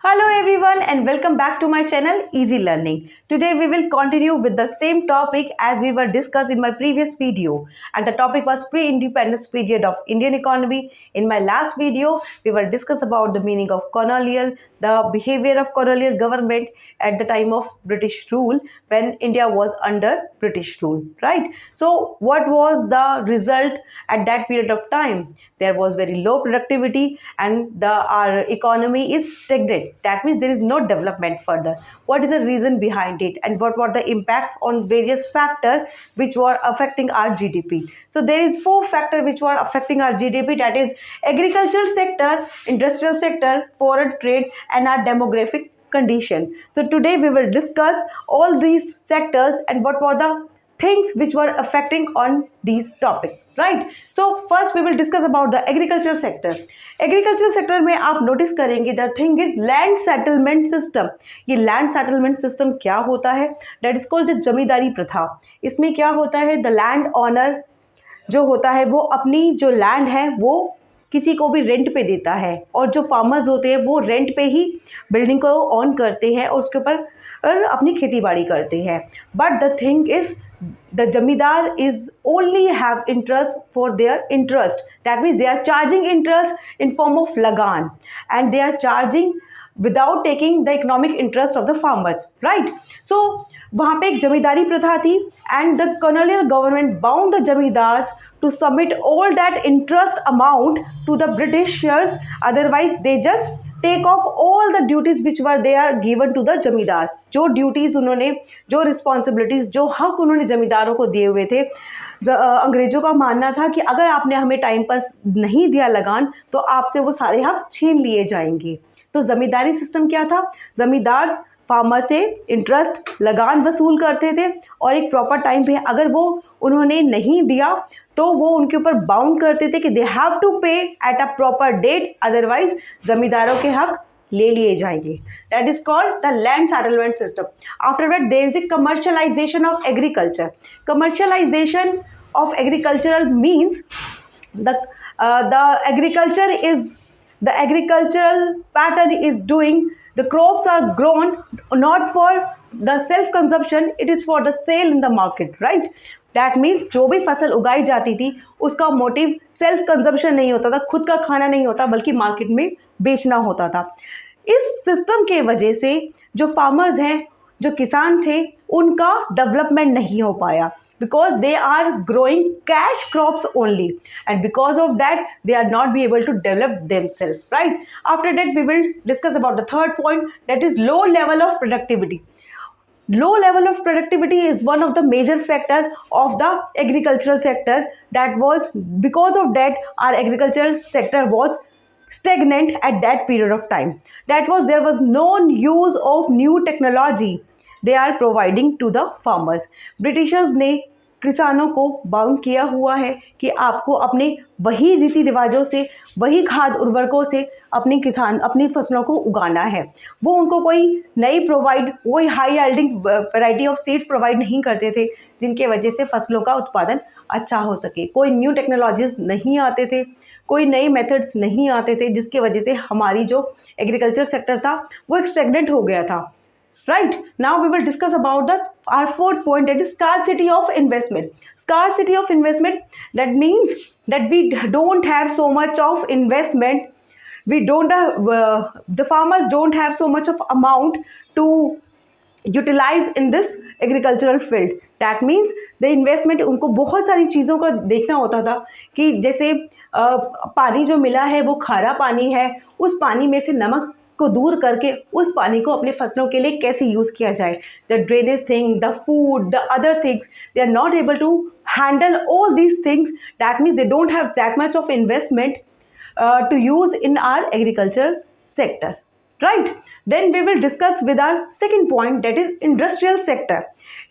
Hello everyone and welcome back to my channel Easy Learning. Today we will continue with the same topic as we were discussed in my previous video, and the topic was pre-independence period of Indian economy. In my last video we will discuss about the meaning of colonial, the behavior of colonial government at the time of British rule when India was under British rule, right? So what was the result at that period of time? There was very low productivity and our economy is stagnant. That means there is no development further. What is the reason behind it and what were the impacts on various factors which were affecting our GDP? So there is four factors which were affecting our GDP, that is agricultural sector, industrial sector, foreign trade and our demographic condition. So today we will discuss all these sectors and what were the things which were affecting on these topic, right? So first we will discuss about the agriculture sector. Agriculture sector में आप notice करेंगे the thing is land settlement system. ये land settlement system क्या होता है? That is called the जमींदारी प्रथा. इसमें क्या होता है, द लैंड ऑनर जो होता है वो अपनी जो लैंड है वो किसी को भी रेंट पे देता है और जो फार्मर्स होते हैं वो रेंट पे ही बिल्डिंग को ऑन करते हैं और उसके ऊपर अपनी खेती बाड़ी करते हैं. But the thing is the jamidar is only have interest for their interest. That means they are charging interest in form of lagan and they are charging without taking the economic interest of the farmers, right? So वहाँ पे एक जमींदारी प्रथा थी and the colonial government bound the jamidars to submit all that interest amount to the Britishers, otherwise they just take off all the duties which were they are given to the zamindars. जो duties उन्होंने, जो responsibilities, जो हक उन्होंने जमींदारों को दिए हुए थे, अंग्रेज़ों का मानना था कि अगर आपने हमें टाइम पर नहीं दिया लगान तो आपसे वो सारे हक छीन लिए जाएंगे. तो ज़मींदारी सिस्टम क्या था? ज़मींदार फार्मर से इंटरेस्ट लगान वसूल करते थे और एक प्रॉपर टाइम पे अगर वो उन्होंने नहीं दिया तो वो उनके ऊपर बाउंड करते थे कि they have to pay at a proper date, otherwise ज़मींदारों के हक ले लिए जाएंगे. That is called the land settlement system. After that there is a commercialisation of agriculture. Commercialisation of agricultural means the agricultural pattern is doing, the crops are grown not for the self consumption, it is for the sale in the market, right? That means जो भी फसल उगाई जाती थी उसका motive self consumption नहीं होता था, खुद का खाना नहीं होता बल्कि मार्केट में बेचना होता था. इस सिस्टम के वजह से जो फार्मर्स हैं, जो किसान थे, उनका डेवलपमेंट नहीं हो पाया because they are growing cash crops only and because of that they are not be able to develop themselves, right? After that we will discuss about the third point, that is low level of productivity. Low level of productivity is one of the major factor of the agricultural sector. That was because of that our agricultural sector was stagnant at that period of time. That was, there was no use of new technology they are providing to the farmers. Britishers ने किसानों को bound किया हुआ है कि आपको अपने वही रीति रिवाजों से, वही खाद उर्वरकों से अपनी फसलों को उगाना है. वो उनको कोई नई वही high yielding variety of seeds provide नहीं करते थे जिनके वजह से फसलों का उत्पादन अच्छा हो सके. कोई न्यू टेक्नोलॉजीज नहीं आते थे, कोई नए मेथड्स नहीं आते थे, जिसके वजह से हमारी जो एग्रीकल्चर सेक्टर था वो एक स्टैग्नेंट हो गया था. Right, now we will discuss about our fourth point, that is scarcity of investment. Scarcity of investment, that means that we don't have so much of investment. We don't have, the farmers don't have so much of amount to utilize in this agricultural field. That means the investment, उनको बहुत सारी चीज़ों का देखना होता था कि जैसे पानी जो मिला है वो खारा पानी है, उस पानी में से नमक को दूर करके उस पानी को अपने फसलों के लिए कैसे यूज़ किया जाए. The drainage thing, the food, the other things, they are not able to handle all these things. That means they don't have that much of investment to use in our agricultural sector, right? Then we will discuss with our second point, that is industrial sector.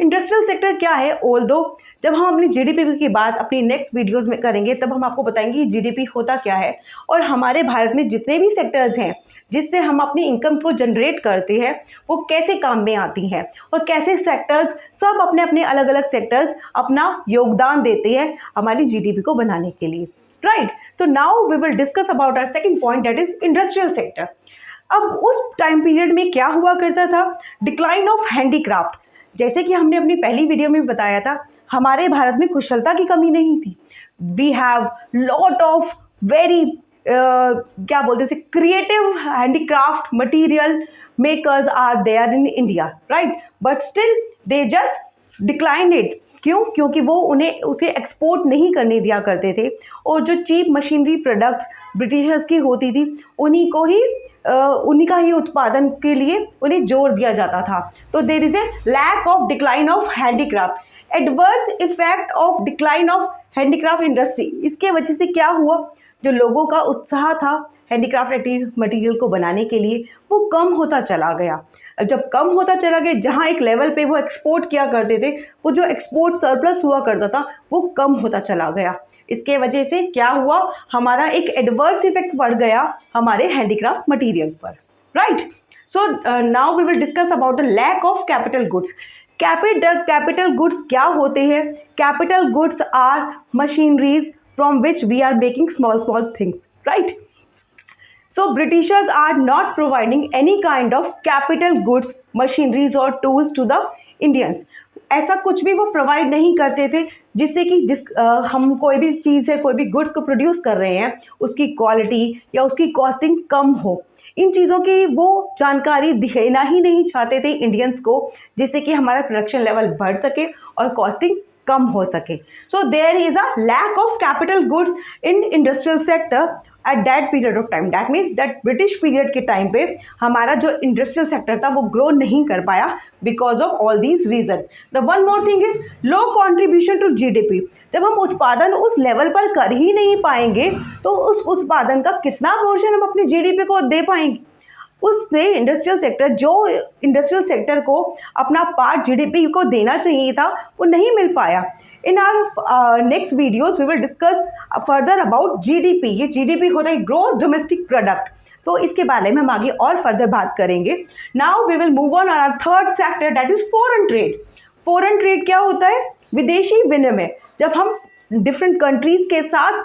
Industrial sector क्या है? Although जब हम अपनी GDP की बात अपनी next videos में करेंगे तब हम आपको बताएंगे कि जीडीपी होता क्या है और हमारे भारत में जितने भी सेक्टर्स हैं जिससे हम अपनी इनकम को जनरेट करते हैं वो कैसे काम में आती हैं और कैसे सेक्टर्स, सब अपने अपने अलग अलग सेक्टर्स अपना योगदान देते हैं हमारी जीडीपी को बनाने के लिए, right? So now we will discuss about our second point, that is industrial sector. अब उस टाइम पीरियड में क्या हुआ करता था, डिक्लाइन ऑफ हैंडीक्राफ्ट। जैसे कि हमने अपनी पहली वीडियो में बताया था, हमारे भारत में कुशलता की कमी नहीं थी। We have lot of very क्या बोलते हैं, creative handicraft material makers are there in India, right, but still they just decline it. क्यों? क्योंकि वो उन्हें उसे एक्सपोर्ट नहीं करने दिया करते थे, और जो चीप मशीनरी प्रोडक्ट्स ब्रिटिशर्स की होती थी उन्हीं को ही उन्हीं का ही उत्पादन के लिए उन्हें जोर दिया जाता था। तो there is a lack of decline of handicraft. Adverse effect of decline of handicraft industry, इसके वजह से क्या हुआ, जो लोगों का उत्साह था हैंडीक्राफ्ट मटीरियल को बनाने के लिए वो कम होता चला गया। जब कम होता चला गया, जहाँ एक लेवल पे वो एक्सपोर्ट किया करते थे, वो जो एक्सपोर्ट सरप्लस हुआ करता था वो कम होता चला गया। इसके वजह से क्या हुआ, हमारा एक एडवर्स इफेक्ट पड़ गया हमारे हैंडीक्राफ्ट मटीरियल पर, right. So now we will discuss about the lack of capital goods. Capital goods क्या होते हैं? Capital goods are machineries from which we are making small things, right. So Britishers are not providing any kind of capital goods, machineries or tools to the Indians. ऐसा कुछ भी वो provide नहीं करते थे जिससे कि हम कोई भी चीज़ है, कोई भी गुड्स को प्रोड्यूस कर रहे हैं, उसकी क्वालिटी या उसकी कॉस्टिंग कम हो। इन चीज़ों की वो जानकारी देना ही नहीं चाहते थे इंडियंस को, जिससे कि हमारा प्रोडक्शन लेवल बढ़ सके और कॉस्टिंग कम हो सके। So there is a lack of capital goods in industrial sector at that period of time. That means that British period के टाइम पे हमारा जो इंडस्ट्रियल सेक्टर था वो ग्रो नहीं कर पाया because of all these reason. The one more thing is low contribution to GDP. जब हम उत्पादन उस लेवल पर कर ही नहीं पाएंगे तो उस उत्पादन का कितना पोर्शन हम अपने जीडीपी को दे पाएंगे? उसमें इंडस्ट्रियल इंडस्ट्रियल सेक्टर को अपना पार्ट जीडीपी को देना चाहिए था, वो नहीं मिल पाया। In our next videos we will discuss further about GDP. ये जीडीपी होता है ग्रॉस डोमेस्टिक प्रोडक्ट, तो इसके बारे में हम आगे और फर्दर बात करेंगे। Now we will move on our third sector, that is foreign trade. Foreign trade क्या होता है? विदेशी विनिमय। जब हम डिफरेंट कंट्रीज के साथ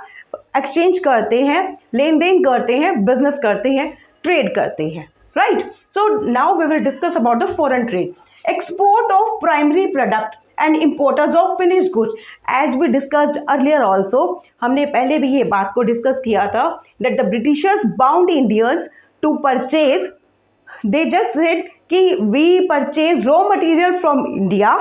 एक्सचेंज करते हैं, लेन देन करते हैं, बिजनेस करते हैं, ट्रेड करते हैं, right. So now we will discuss about the foreign trade. Export of primary product and importers of finish goods, as we discussed earlier also. हमने पहले भी ये बात को डिस्कस किया था that the Britishers bound Indians to purchase, they just said कि we purchase raw material from India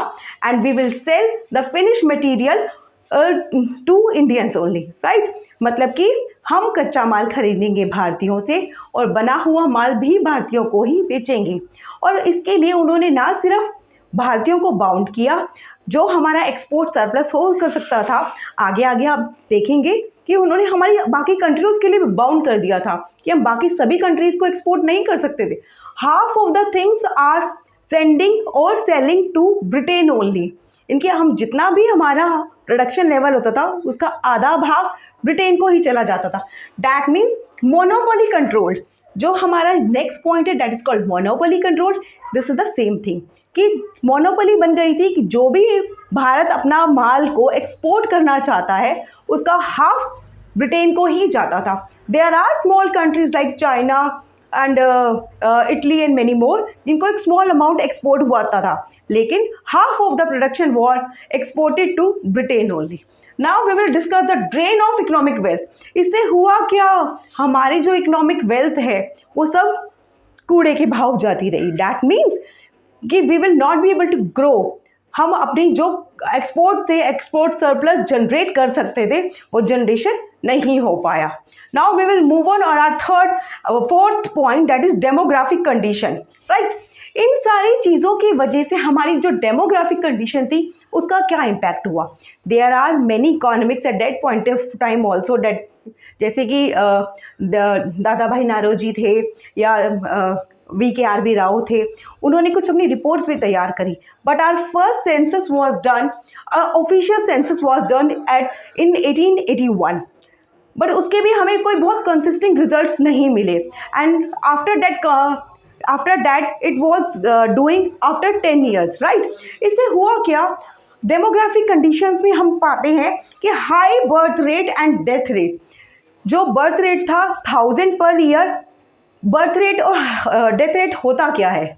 and we will sell the finish material to Indians only, right. मतलब कि हम कच्चा माल खरीदेंगे भारतीयों से और बना हुआ माल भी भारतीयों को ही बेचेंगे। और इसके लिए उन्होंने ना सिर्फ भारतीयों को बाउंड किया, जो हमारा एक्सपोर्ट सरप्लस हो कर सकता था, आगे आगे आप देखेंगे कि उन्होंने हमारी बाकी कंट्रीज़ के लिए भी बाउंड कर दिया था कि हम बाकी सभी कंट्रीज़ को एक्सपोर्ट नहीं कर सकते थे। Half of the things are sending और सेलिंग टू ब्रिटेन ओनली। इनके हम जितना भी हमारा प्रोडक्शन लेवल होता था उसका आधा भाग ब्रिटेन को ही चला जाता था। That means monopoly controlled. जो हमारा नेक्स्ट पॉइंट है that is called monopoly control. This is the same thing कि मोनोपोली बन गई थी कि जो भी भारत अपना माल को एक्सपोर्ट करना चाहता है उसका हाफ ब्रिटेन को ही जाता था। There are small countries like China and Italy and many more जिनको एक स्मॉल अमाउंट एक्सपोर्ट हुआ था, लेकिन half of the production were exported to Britain only. Now we will discuss the drain of economic wealth. इससे हुआ क्या, हमारी जो इकोनॉमिक वेल्थ है वो सब कूड़े के भाव जाती रही। दैट मीन्स कि we will not be able to grow. हम अपनी जो एक्सपोर्ट से एक्सपोर्ट सरप्लस जनरेट कर सकते थे वो जनरेशन नहीं हो पाया। Now we will move on our fourth point that is demographic condition, right. इन सारी चीज़ों की वजह से हमारी जो डेमोग्राफिक कंडीशन थी उसका क्या इम्पैक्ट हुआ? There are many economics at that point of time also that, जैसे कि दादा भाई नारोजी थे या VKRV राव थे, उन्होंने कुछ अपनी रिपोर्ट्स भी तैयार करी। But our first census was done, official census was done in 1881, but उसके भी हमें कोई बहुत कंसिस्टेंट रिजल्ट्स नहीं मिले। And after that it was doing after 10 years, right. इससे हुआ क्या, डेमोग्राफिक कंडीशंस में हम पाते हैं कि high birth rate and death rate. जो बर्थ रेट था 1000 पर ईयर बर्थ रेट और डेथ रेट होता क्या है?